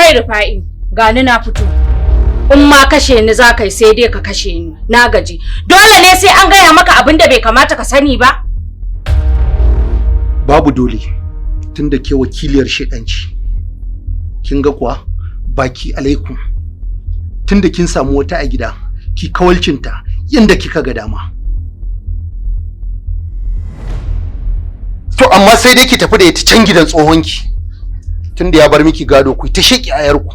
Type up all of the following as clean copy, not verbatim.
Kai Rufa'i, gani na fito. In ma kashe ni za kai sai dai ka kashe ni. Na gaji. Dole ne sai an gaya maka abin da bai kamata ka sani ba? Babu dole. Tunda ke wakiliyar shedanci. Kin ga kuwa baki alaikum. Tunda kin samu wata a gida, ki kawalcinta yanda kika ga dama. To amma sai dai ki tafi da ita can gidan tsohonki. Tunda ya bar miki gado ku ta sheki ayarku.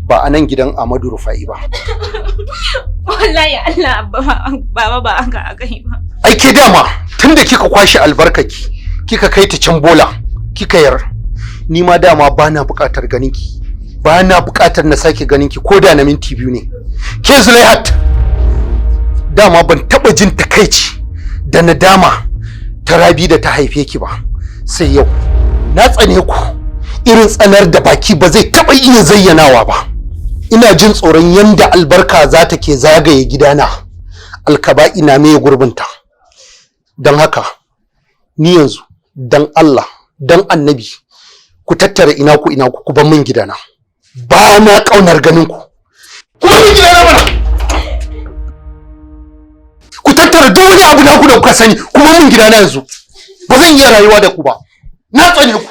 Ba a nan gidan Amadu Rufa'i ba. Wallahi Allah baba ba an ga akai ba. Ai ke dama tunda kika kwashi albarkaki, kika kai ta can bola, kika yar. Ni ma dama bana buƙatar ganinki. Bana buƙatar na sake ganinki ko da na minti 2 ne. Ke Zulaihat. Dama ban taba jin takeici da nadama ta Rabi da ta haife ki ba. Sai yau na tsane ku. Irin tsanar da baki ba zai taba iya zayyanawa ba. Ina jin tsoron yanda albarka za ta ke zagaye gidana. Alkaba'i na mai gurbinta. Don haka ni yanzu dan Allah dan Annabi ku tattara ina ku ban min gidana. Ba na kaunar ganin ku. Ku ban min gidana mana. Ku tattara duk wani abu naku da kuka sani kuma min gidana yanzu. Ba zan iya rayuwa da ku ba. Na tsane ku.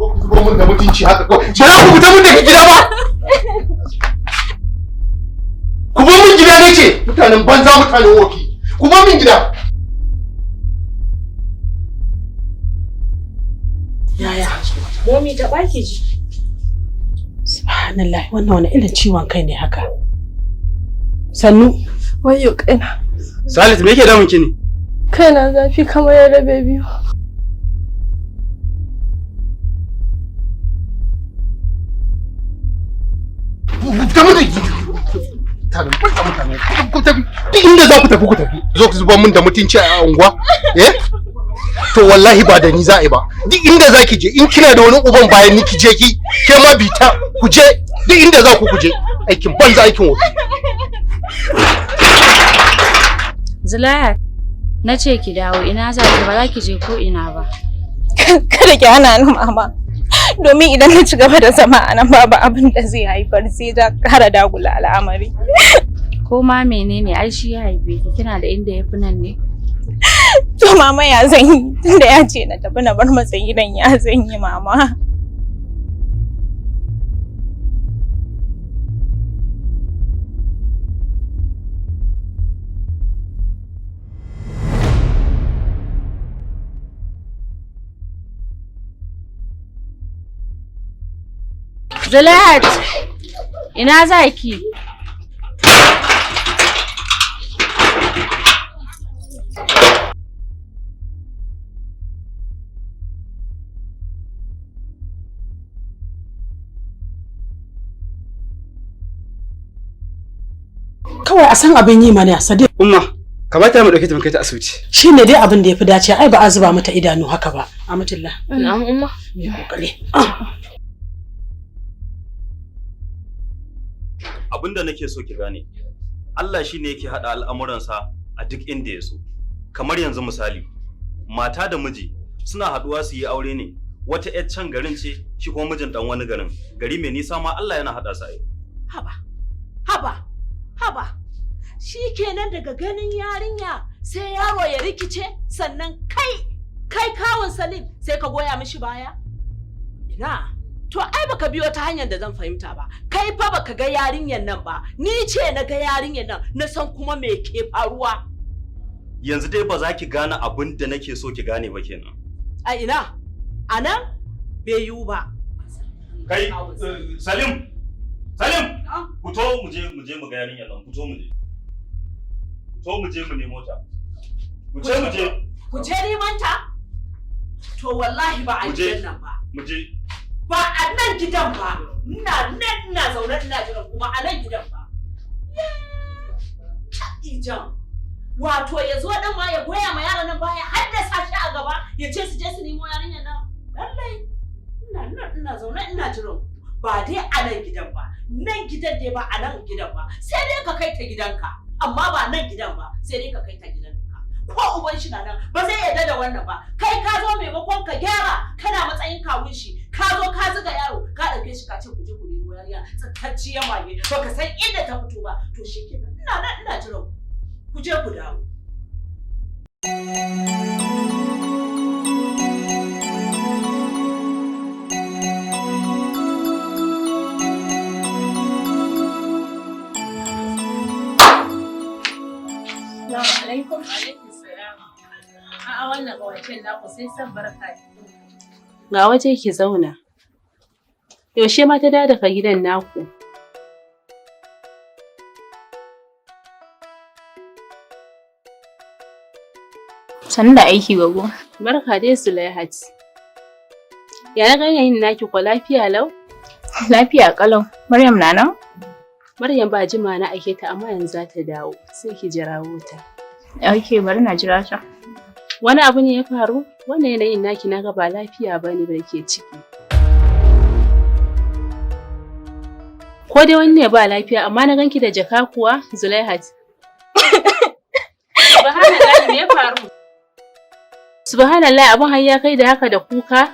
Ku bar mun da mutunci haka kawai. Ba za ku fita mun daga gida ba. Ku bar mun gida nake. Mutanen banza mutanen wofi. Ku bar mun gida. Yaya? Momi ta baki ji. Subhanallah, wannan wani irin ciwon kai ne haka. Sannu. Wayyo kaina. Salit me yake damun ki ne? Kaina zafi kamar ya rabe biyu. Inda za ku tafi ku tafi. Zo ku zuba min da mutunci a unguwa. To wallahi ba da ni za a yi ba. Duk inda za ki je in kina da wani uban bayan ni ki je ki ke ma bita ku je duk inda za ku je. Aikin banza aikin wofi. Zulaihat, na ce ki dawo ina za ki ba za ki je ko ina ba. Kada ki hana ni mama. Domin idan na ci gaba da zama a nan babu abin da zai haifar sai da kara dagula al'amari. Ko ma menene ai shi ya haife ki kina da inda yafi nan ne? To mama ya zan yi tunda ya ce na tafi na bar masa gidan ya zan yi mama. Zulaihat, ina za ki? Kawai a san abin yi mana Sadiq. Umma, kamata mu dauke ta mu kai ta asibiti. Shine dai abin da yafi dace, ai ba a zuba mata idanu haka ba. Amatullah. Na'am umma. Me kokari. Abinda nake so ki gane, Allah shine yake hada al'amuransa a duk inda ya so. Kamar yanzu misali, mata da miji suna haduwa su yi aure ne. Wata ƴar can garin ce, shi kuma mijin dan wani garin. Gari mai nisa ma Allah yana hada su ai. Haba. Shikenan daga ganin yarinya sai yaro ya rikice sannan kai kawun Salim sai ka goya mishi baya? Ina to ai baka biyo ta hanyar da zan fahimta ba. Kai fa baka ga yarinyar nan ba. Ni ce na ga yarinyar nan, na san kuma me ke faruwa. Yanzu dai ba za ki gane abin da nake so ki gane ba kenan. A ina? Anan bai yiwu ba. Kai Salim, fito mu je mu ga yarinyar nan, fito mu je. Fito mu je mu nemo ta. Mu je. Ku je neman ta? To wallahi ba a gidan nan ba. Mu je. Ba a nan gidan ba. Ina zaune ina jiran kuma a nan gidan ba. Ijan. Wato ya zo dan ma ya goya ma yaron nan baya har da sashi a gaba ya ce su je su nemo yarinyar nan. Lallai ina zaune ina jiran ba dai a nan gidan ba. Nan gidan dai ba a nan gidan ba. Sai dai ka kai ta gidanka. Amma ba nan gidan ba. Sai dai ka kai ta gidanka. ko uban shi na nan ba zai yarda da wannan ba. Kai ka zo maimakon ka gyara kana matsayin kawun shi, ka zo ka zuga yaro ka ɗauke shi ka ce ku je ku nemo yarinya tsakacciya mage baka san inda ta fito ba. To shikenan ina nan ina jiran ku je ku dawo. Assalamu alaikum. Alaikum salam. A'a wannan kawancen naku sai san barka. Ga waje ki zauna. Yaushe ma ta dawo daga gidan naku? Sannu da aiki gogo. Barka dai Zulaihat. Ya na ganin yin naki ko lafiya lau? Lafiya kalau. Maryam na nan? Maryam ba jima na ake ta amma yanzu za ta dawo. Sai ki jirawo ta. Okay, bari na jira ta. Wani abu ne ya faru? Wannan yanayin naki na ga ba lafiya bane ba ke ciki. Ko dai wani ne ba lafiya amma na ganki da jaka kuwa Zulaihat. Subhanallah me ya faru? Subhanallah abun har ya kai da haka da kuka?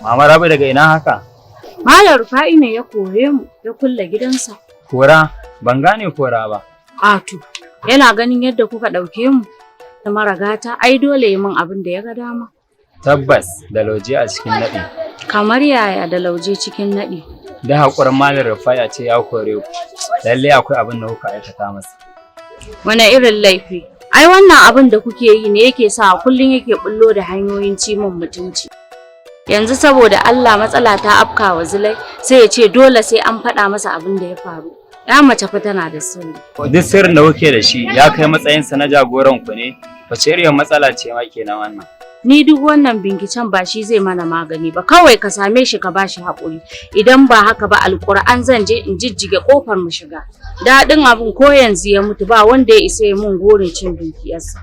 Mama Rabi daga ina haka? Malam Rufa'i ne ya kore mu ya kulle gidansa. Kora? Ban gane kora ba. Ato, yana ganin yadda kuka ɗauke mu da maragata, ai dole yi min abin da ya ga dama. Tabbas da lauje a cikin naɗi. Kamar yaya da lauje cikin naɗi? Da haƙurin Malam Rufa'i a ce ya kore ku. Lalle akwai abin da kuka aikata masa. Wane irin laifi? Ai wannan abin da kuke yi ne yake sa kullum yake bullo da hanyoyin ci min mutunci. Yanzu saboda Allah matsala ta afka wa Zulai sai ya ce dole sai an faɗa masa abin da ya faru. Ya mace fa tana da sirri. Duk sirrin da kuke da shi ya kai matsayinsa na jagoran ku ne? Wace irin matsala ce ma kenan wannan? Ni duk wannan binkicen ba shi zai mana magani ba, kawai ka same shi ka bashi haƙuri. Idan ba haka ba Alƙur'an zan je in jijjige ƙofar mu shiga. Daɗin abin ko yanzu ya mutu ba wanda ya isa ya mun gorin cin dukiyarsa.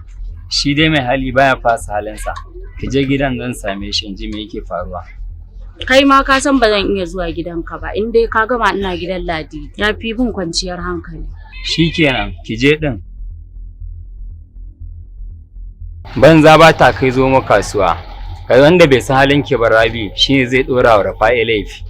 Shi dai mai hali baya fasa halinsa. Ki je gidan zan same shi in ji me yake faruwa. Kai ma ka san ba zan iya zuwa gidanka ba, in dai ka gama ina gidan Ladi. Ya fi bin kwanciyar hankali. Shikenan, ki je din. Banza ba ta kai zo mu kasuwa. Kai wanda bai san halin ki ba Rabi shine zai dora wa Rafa'i laifi.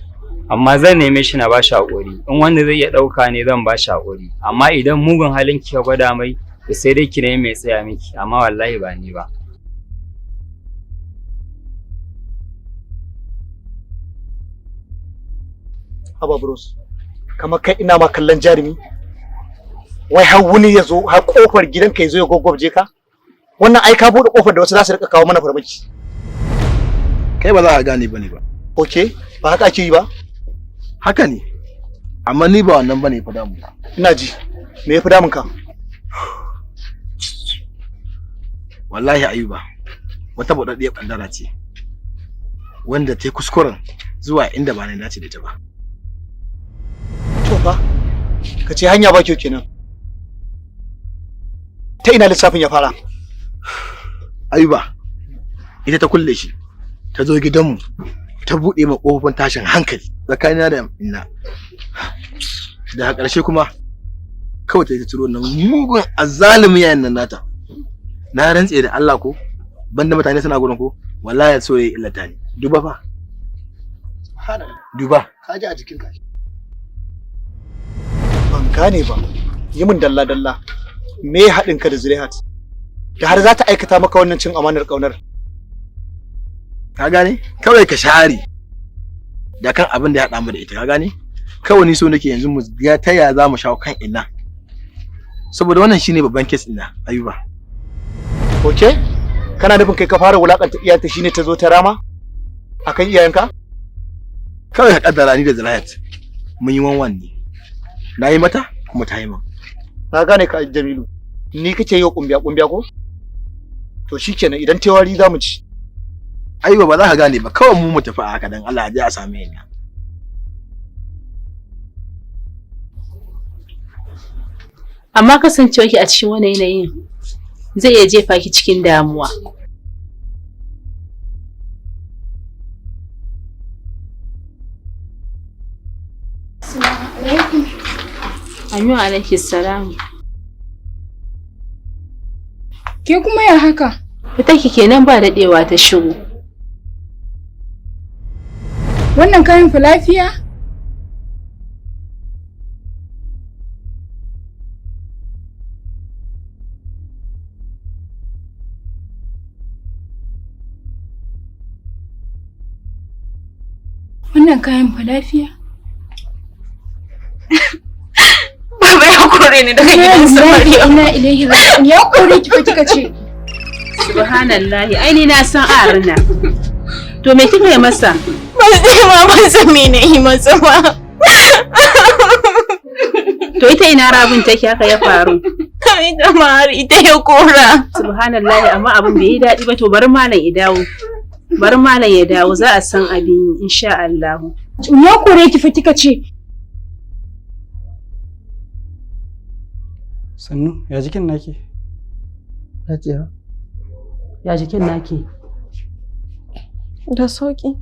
Amma zan neme shi na bashi hakuri. In wanda zai iya dauka ne zan bashi hakuri. Amma idan mugun halin ki ya gwada mai, sai dai ki ne mai tsaya miki, amma wallahi ba ni ba. Haba bros, kamar kai ina ma kallon jarumi. Wai har wuni ya zo har kofar gidanka ya zo ya gwaggwabje ka? Wannan ai ka bude kofar da wasu za su rika kawo mana farmaki. Kai ba za ka gane bane ba. Okay, ba haka ake yi ba? Haka ne. Amma ni ba wannan bane fa damu. Ina ji. Me ya fi damun ka? Wallahi Ayuba, wata buɗaɗɗiyar ɓandara ce. Wanda ta yi kuskuren zuwa inda ba na dace da ita ba. To fa, ka ce hanya ba kyau kenan. Ta ina lissafin ya fara? Ayuba, ita ta kulle shi, ta zo gidanmu, ta buɗe ma ƙofofin tashin hankali tsakanina da inna. Da ƙarshe kuma, kawai ta yi turo nan mugun azzalumin yayin nan nata. Na rantse da Allah ko, banda mutane suna gurin ko, wallahi so yayi illata ni. Duba fa. Duba. Ka ji a jikin ka. Ban gane ba. Yi min dalla dalla. Me haɗin ka da Zulaihat? Da har za ta aikata maka wannan cin amanar ƙaunar. Ka gane? Kawai ka share. Da kan abin da ya haɗa mu da ita, ka gane? Kawai ni so nake yanzu mu ga ta yaya za mu shawo kan ina. Saboda wannan shine babban case ina, Ayuba. Okay? Kana nufin kai ka fara wulakanta iyayenta shine ta zo ta rama? Akan iyayenka? Kawai ka kaddara ni da Zulaihat. Mun yi wanwan ne. Na yi mata kuma ta yi min. Na gane ka Jamilu. Ni kace yau kumbiya ko? To shikenan idan tewari za mu ci. Ayuba ba za ka gane ba, kawai mu tafi a haka dan Allah ya ji a same ni. Amma kasancewa ki a cikin wani yanayin zai iya jefa ki cikin damuwa. Aminu alaihi salam. Ke kuma ya haka? Fita ki kenan ba daɗewa ta shigo. Wannan kayan fa lafiya? Wannan kayan fa lafiya? Baba ya kore ni daga gidan samari. Ina ilaihi raji'un. Ya kore ki fa kika ce. Subhanallahi, ai ni na san arna. To me kika yi masa? Ban san me na yi masa ba. To ita ina rabin take haka ya faru? Ita ma har ita ya kora. Subhanallahi, amma abin bai yi daɗi ba, to bari malam ya dawo. Bari malam ya dawo, za a san abin insha Allah. Ya kore ki fa kika ce. Sannu, ya jikin naki? Hajiya. Ya jikin naki? Da sauki.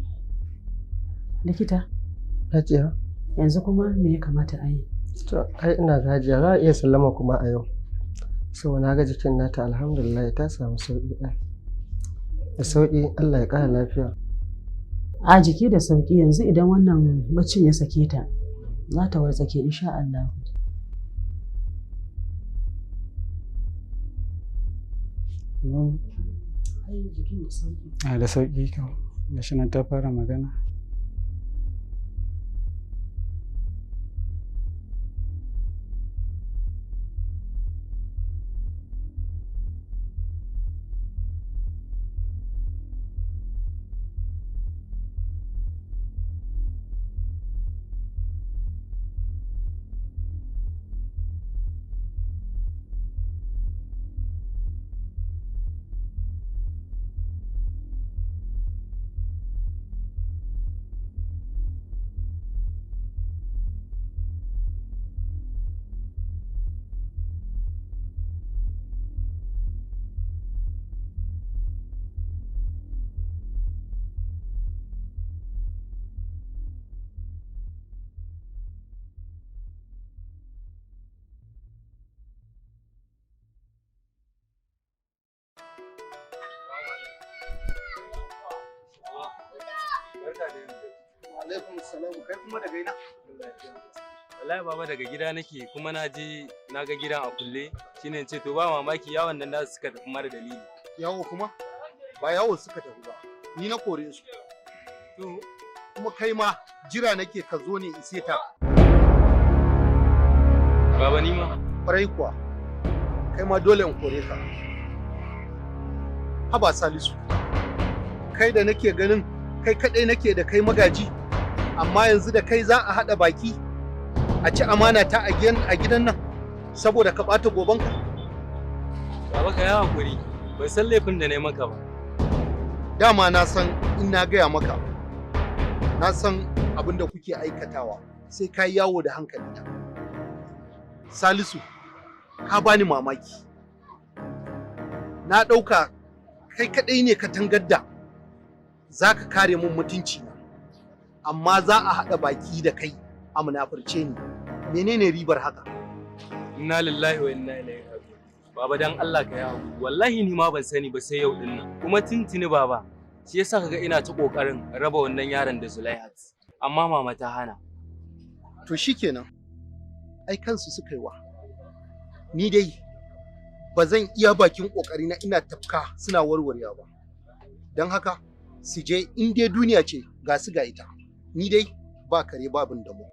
Likita, Hajiya. yanzu kuma me ya kamata a yi? To, ai ina ga Hajiya za a iya sallama kuma a yau. So na ga jikin nata alhamdulillah ta samu sauki ɗaya. Da sauki Allah ya ƙara lafiya. A jiki da sauki, yanzu idan wannan baccin ya sake ta, za ta wartsake insha Allah. Da sauƙi kyau, da shi nan ta fara magana. Alaikum salam, kai kuma daga ina? Wallahi baba daga gida nake kuma na ga gidan a kulle shine ce to ba mamaki yawon nan da suka tafi mara dalili. Yawo kuma? Ba yawo suka tafi ba. Ni na kore su. To kuma kai ma jira nake ka zo ne in seta. Baba ni ma. Kwarai kuwa. Kai ma dole in kore ka. Haba Salisu. Kai da nake ganin kai kadai nake da kai magaji. Amma yanzu da kai za a haɗa baki a ci amana ta a gidan nan saboda ka ɓata gobanka. Baba ka yi hakuri, ban san laifin da na yi maka ba. Dama na san in na gaya maka, na san abin da kuke aikatawa sai ka yi yawo da hankalina. Salisu, ka bani mamaki. Na ɗauka kai kaɗai ne ka tangar da za ka kare mun mutunci na. Amma za a haɗa baki da kai a munafurce ni. Menene ribar haka? Inna lillahi wa inna ilaihi raji'un. Baba dan Allah ka yawo. Wallahi ni ma ban sani ba sai yau din nan. Kuma tintini baba, shi yasa kaga ina ta kokarin raba wannan yaron da Zulaihat. Amma mama ta hana. To shikenan. Ai kansu suka yi wa. Ni dai ba zan iya bakin kokari na ina tafka suna warwarewa ba. Dan haka su je in dai duniya ce ga su ga ita. Ni dai ba kare babin da mu.